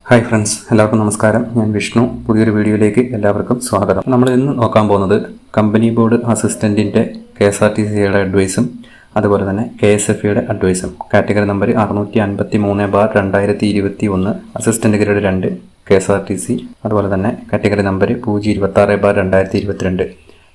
Hi friends, എല്ലാവർക്കും നമസ്കാരം. ഞാൻ വിഷ്ണു. പുതിയൊരു വീഡിയോയിലേക്ക് എല്ലാവർക്കും സ്വാഗതം. നമ്മൾ ഇന്ന് നോക്കാൻ പോകുന്നത് കമ്പനി ബോർഡ് അസിസ്റ്റൻറ്റിൻ്റെ KSRTCയുടെ അഡ്വൈസും അതുപോലെ തന്നെ KSFEയുടെ അഡ്വൈസും category number 653/2021 assistant grade 2 KSRTC, അതുപോലെ തന്നെ category number 026/2022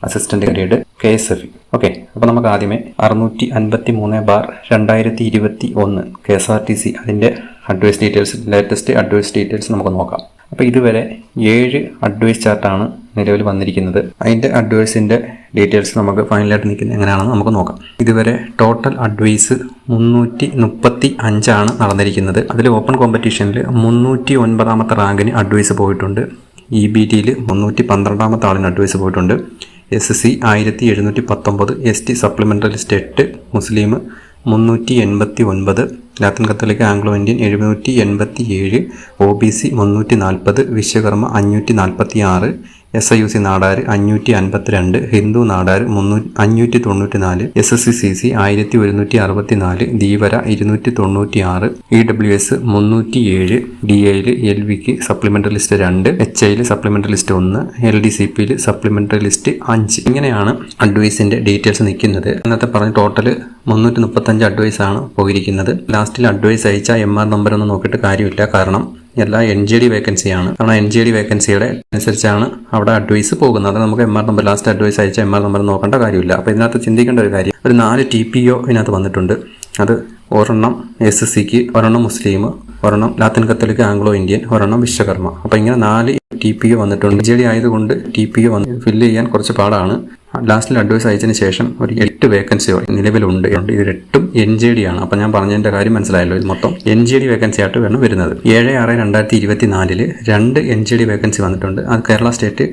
assistant grade KSFE. Okay, അപ്പോൾ നമുക്ക് ആദ്യമേ 653/2021 KSRTC അതിൻ്റെ advice details, latest advice details നമുക്ക് നോക്കാം. അപ്പോൾ ഇതുവരെ 7 അഡ്വൈസ് ചാർട്ടാണ് നിലവിൽ വന്നിരിക്കുന്നത്. അതിൻ്റെ അഡ്വൈസിൻ്റെ ഡീറ്റെയിൽസ് നമുക്ക് ഫൈനലായിട്ട് നിൽക്കുന്നത് എങ്ങനെയാണെന്ന് നമുക്ക് നോക്കാം. ഇതുവരെ ടോട്ടൽ അഡ്വൈസ് 335 നടന്നിരിക്കുന്നത്. അതിൽ ഓപ്പൺ കോമ്പറ്റീഷനിൽ 309ാമത്തെ റാങ്കിന് അഡ്വൈസ് പോയിട്ടുണ്ട്. EBTയിൽ 312ാമത്തെ ആളിന് അഡ്വൈസ് പോയിട്ടുണ്ട്. SC 1719, ST സപ്ലിമെൻ്ററി ലിസ്റ്റ് 8, മുസ്ലിം 389, ലാത്തിൻ കത്തോലിക്ക Anglo Indian 787, OBC 340, Vishwakarma 546, SIUC Nadar 552, Hindu Nadar 594, SSCCC 1164, Dheevara 296, EWS 307, DAയിൽ LVക്ക് സപ്ലിമെൻ്ററി ലിസ്റ്റ് 2, HIയിൽ സപ്ലിമെൻ്ററി ലിസ്റ്റ് 1, LDCPയിൽ സപ്ലിമെൻ്ററി ലിസ്റ്റ് 5. ഇങ്ങനെയാണ് അഡ്വൈസിൻ്റെ ഡീറ്റെയിൽസ് നിൽക്കുന്നത്. ഇന്നത്തെ പറഞ്ഞ ടോട്ടൽ 335 അഡ്വൈസാണ് പോയിരിക്കുന്നത്. ലാസ്റ്റിൽ അഡ്വൈസ് അയച്ച MR നമ്പർ ഒന്നും നോക്കിയിട്ട് കാര്യമില്ല, കാരണം എല്ലാ NJD വേക്കൻസിയാണ്. കാരണം NJD വേക്കൻസിയുടെ അനുസരിച്ചാണ് അവിടെ അഡ്വൈസ് പോകുന്നത്. അത് നമുക്ക് MR നമ്പർ, ലാസ്റ്റ് അഡ്വൈസ് അയച്ച MR നമ്പർ നോക്കേണ്ട കാര്യമില്ല. അപ്പോൾ ഇതിനകത്ത് ചിന്തിക്കേണ്ട ഒരു കാര്യം, ഒരു 4 TPO ഇതിനകത്ത് വന്നിട്ടുണ്ട്. അത് ഒരെണ്ണം SSCക്ക്, ഒരെണ്ണം മുസ്ലിം, ഒരെണ്ണം ലാത്തിൻ കത്തോലിക്ക ആംഗ്ലോ ഇന്ത്യൻ, ഒരെണ്ണം വിശ്വകർമ്മ. അപ്പോൾ ഇങ്ങനെ 4 TPO വന്നിട്ടുണ്ട്. NJD ആയതുകൊണ്ട് TPO ഫില്ല് ചെയ്യാൻ കുറച്ച് പാടാണ്. ലാസ്റ്റിൽ അഡ്വൈസ് അയച്ചതിന് ശേഷം ഒരു 8 വേക്കൻസി നിലവിലുണ്ട്. ഇത് 8ഉം NJD ആണ്. അപ്പോൾ ഞാൻ പറഞ്ഞതിൻ്റെ കാര്യം മനസ്സിലായല്ലോ. ഇത് മൊത്തം NJD വേക്കൻസി ആയിട്ട് വേണം വരുന്നത്. 7/6/2024 2 NJD വേക്കൻസി വന്നിട്ടുണ്ട്. അത് കേരള സ്റ്റേറ്റ്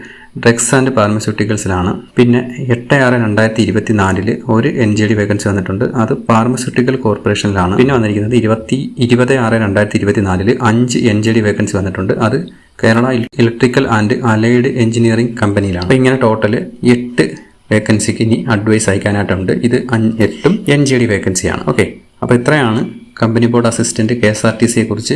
ഡ്രഗ്സ് ആൻഡ് ഫാർമസ്യൂട്ടിക്കൽസിലാണ്. പിന്നെ 8/6/2024 ഒരു NJD വേക്കൻസി വന്നിട്ടുണ്ട്. അത് ഫാർമസ്യൂട്ടിക്കൽ കോർപ്പറേഷനിലാണ്. പിന്നെ വന്നിരിക്കുന്നത് 20/6/2024 5 NJD വേക്കൻസി വന്നിട്ടുണ്ട്. അത് Kerala electrical and allied engineering കമ്പനിയിലാണ്. അപ്പോൾ ഇങ്ങനെ ടോട്ടൽ 8 വേക്കൻസിക്ക് ഇനി അഡ്വൈസ് അയക്കാനായിട്ടുണ്ട്. ഇത് 8ഉം NJD വേക്കൻസിയാണ്. ഓക്കെ, അപ്പോൾ ഇത്രയാണ് കമ്പനി ബോർഡ് അസിസ്റ്റൻറ്റ് KSRTCയെ കുറിച്ച്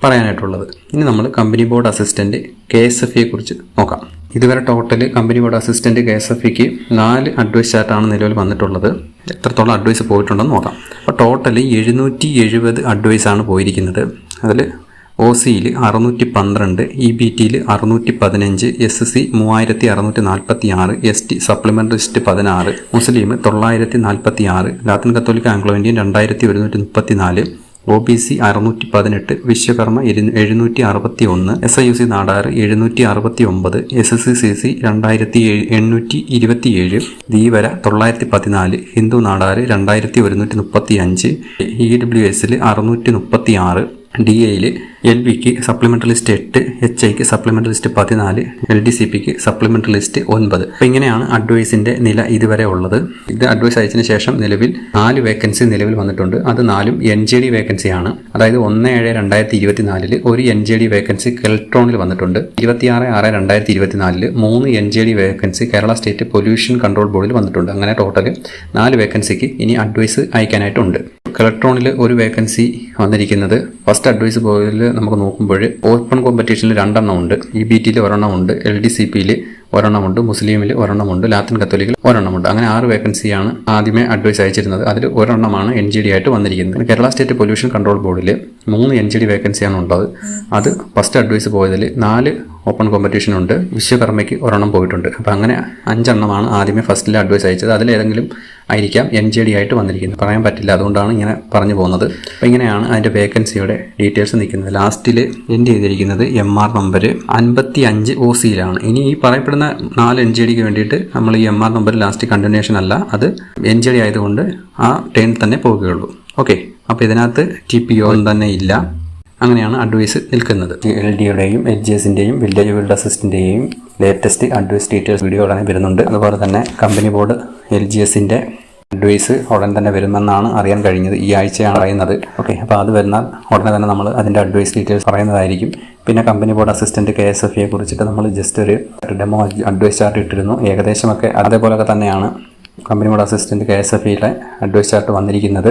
പറയാനായിട്ടുള്ളത്. ഇനി നമ്മൾ കമ്പനി ബോർഡ് അസിസ്റ്റൻറ്റ് KSFEയെ കുറിച്ച് നോക്കാം. ഇതുവരെ ടോട്ടൽ കമ്പനി ബോർഡ് അസിസ്റ്റൻറ്റ് KSFEക്ക് 4 അഡ്വൈസ് ചാർട്ടാണ് നിലവിൽ വന്നിട്ടുള്ളത്. എത്രത്തോളം അഡ്വൈസ് പോയിട്ടുണ്ടെന്ന് നോക്കാം. അപ്പോൾ ടോട്ടൽ 770 അഡ്വൈസാണ് പോയിരിക്കുന്നത്. അതിൽ OCയിൽ 612, EBTയിൽ 615, SC 3646, ST സപ്ലിമെൻ്ററി ലിസ്റ്റ് 16, മുസ്ലിം 946, ലാത്തിൻ കത്തോലിക്ക Anglo Indian 2134, OBC 618, Vishwakarma 761, SIUC Nadar 769, SSCCC 2827, Dheevara 914, Hindu Nadar 2135, EWSൽ 636, DAയിൽ LVക്ക് സപ്ലിമെൻ്ററി ലിസ്റ്റ് 8, HIക്ക് സപ്ലിമെൻ്ററി ലിസ്റ്റ് 14, LDCPക്ക് സപ്ലിമെൻ്ററി ലിസ്റ്റ് 9. അപ്പോൾ ഇങ്ങനെയാണ് അഡ്വൈസിൻ്റെ നില ഇതുവരെ ഉള്ളത്. ഇത് അഡ്വൈസ് അയച്ചതിന് ശേഷം നിലവിൽ 4 വേക്കൻസി നിലവിൽ വന്നിട്ടുണ്ട്. അത് 4ഉം NJD വേക്കൻസിയാണ്. അതായത് 1/7/2024 ഒരു NJD വേക്കൻസി കെൽട്രോണിൽ വന്നിട്ടുണ്ട്. 26/6/2024 3 NJD vacancy Kerala state pollution control ബോർഡിൽ വന്നിട്ടുണ്ട്. അങ്ങനെ ടോട്ടൽ 4 വേക്കൻസിക്ക് ഇനി അഡ്വൈസ് അയക്കാനായിട്ടുണ്ട്. കെൽട്രോണിൽ ഒരു വേക്കൻസി വന്നിരിക്കുന്നത് ഫസ്റ്റ് അഡ്വൈസ് ബോർഡിൽ നമുക്ക് നോക്കുമ്പോൾ ഓപ്പൺ കോമ്പറ്റീഷനിൽ 2 എണ്ണം ഉണ്ട്. EBTയിൽ 1 എണ്ണമുണ്ട്, LDCPയിൽ 1 എണ്ണമുണ്ട്, മുസ്ലിമിൽ 1 എണ്ണമുണ്ട്, ലാത്തിൻ കത്തോലിക്കിൽ 1 എണ്ണമുണ്ട്. അങ്ങനെ 6 വേക്കൻസിയാണ് ആദ്യമേ അഡ്വൈസ് അയച്ചിരുന്നത്. അതിൽ 1 എണ്ണമാണ് NJD ആയിട്ട് വന്നിരിക്കുന്നത്. കേരള സ്റ്റേറ്റ് പൊല്യൂഷൻ കൺട്രോൾ ബോർഡിൽ 3 NJD വേക്കൻസിയാണ് ഉള്ളത്. അത് ഫസ്റ്റ് അഡ്വൈസ് പോയതിൽ 4 ഓപ്പൺ കോമ്പറ്റീഷൻ ഉണ്ട്. വിശ്വകർമ്മയ്ക്ക് 1 എണ്ണം പോയിട്ടുണ്ട്. അപ്പോൾ അങ്ങനെ 5 എണ്ണമാണ് ആദ്യമേ ഫസ്റ്റിൽ അഡ്വൈസ് അയച്ചത്. അതിലേതെങ്കിലും ആയിരിക്കാം NJD ആയിട്ട് വന്നിരിക്കുന്നത്, പറയാൻ പറ്റില്ല. അതുകൊണ്ടാണ് ഇങ്ങനെ പറഞ്ഞു പോകുന്നത്. അപ്പോൾ ഇങ്ങനെയാണ് അതിൻ്റെ വേക്കൻസിയുടെ ഡീറ്റെയിൽസ് നിൽക്കുന്നത്. ലാസ്റ്റിൽ എൻഡ് ചെയ്തിരിക്കുന്നത് MR നമ്പർ 55 OCയിലാണ്. ഇനി ഈ പറയപ്പെടുന്ന 4 NJDക്ക് വേണ്ടിയിട്ട് നമ്മൾ ഈ MR നമ്പർ ലാസ്റ്റ് കണ്ടിന്യൂഷൻ അല്ല, അത് NJD ആയതുകൊണ്ട് ആ ടേണിൽ തന്നെ പോവുകയുള്ളൂ. ഓക്കെ, അപ്പോൾ ഇതിനകത്ത് TPO തന്നെ ഇല്ല. അങ്ങനെയാണ് അഡ്വൈസ് നിൽക്കുന്നത്. LDയുടെയും LGSൻ്റെയും വില്ലേജ് ഫീൽഡ് അസിസ്റ്റൻ്റെയും ലേറ്റസ്റ്റ് അഡ്വൈസ് ഡീറ്റെയിൽസ് വീഡിയോ ഉടനെ വരുന്നുണ്ട്. അതുപോലെ തന്നെ കമ്പനി ബോർഡ് LGSൻ്റെ അഡ്വൈസ് ഉടൻ തന്നെ വരുമെന്നാണ് അറിയാൻ കഴിഞ്ഞത്. ഈ ആഴ്ചയാണ് പറയുന്നത്. ഓക്കെ, അപ്പോൾ അത് വരുന്നാൽ ഉടനെ തന്നെ നമ്മൾ അതിൻ്റെ അഡ്വൈസ് ഡീറ്റെയിൽസ് പറയുന്നതായിരിക്കും. പിന്നെ കമ്പനി ബോർഡ് അസിസ്റ്റൻറ്റ് KSFEയെ കുറിച്ചിട്ട് നമ്മൾ ജസ്റ്റ് ഒരു ഡെമോ അഡ്വൈസ് ചാർട്ട് ഇട്ടിരുന്നു. ഏകദേശമൊക്കെ അതേപോലെയൊക്കെ തന്നെയാണ് കമ്പനി മോഡ് അസിസ്റ്റൻറ്റ് KSFEയിലെ അഡ്വൈസ് ചാർട്ട് വന്നിരിക്കുന്നത്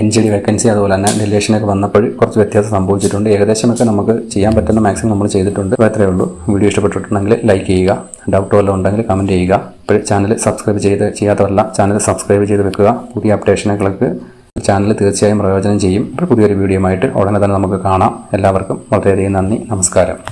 NGD വേക്കൻസി അതുപോലെ തന്നെ ഡെലിഗേഷനൊക്കെ വന്നപ്പോൾ കുറച്ച് വ്യത്യാസം സംഭവിച്ചിട്ടുണ്ട്. ഏകദേശമൊക്കെ നമുക്ക് ചെയ്യാൻ പറ്റുന്ന മാക്സിമം നമ്മൾ ചെയ്തിട്ടുണ്ട്. അപ്പോൾ അത്രയേ ഉള്ളൂ. വീഡിയോ ഇഷ്ടപ്പെട്ടിട്ടുണ്ടെങ്കിൽ ലൈക്ക് ചെയ്യുക, ഡൗട്ട് വല്ലതും ഉണ്ടെങ്കിൽ കമൻറ്റ് ചെയ്യുക. ഇപ്പോൾ ചാനൽ സബ്സ്ക്രൈബ് ചെയ്യാത്തവരല്ല ചാനൽ സബ്സ്ക്രൈബ് ചെയ്ത് വെക്കുക. പുതിയ അപ്ഡേഷനുകൾക്ക് ചാനൽ തീർച്ചയായും പ്രയോജനം ചെയ്യും. ഇപ്പോൾ പുതിയൊരു വീഡിയോ ആയിട്ട് ഉടനെ തന്നെ നമുക്ക് കാണാം. എല്ലാവർക്കും വളരെയധികം നന്ദി. നമസ്കാരം.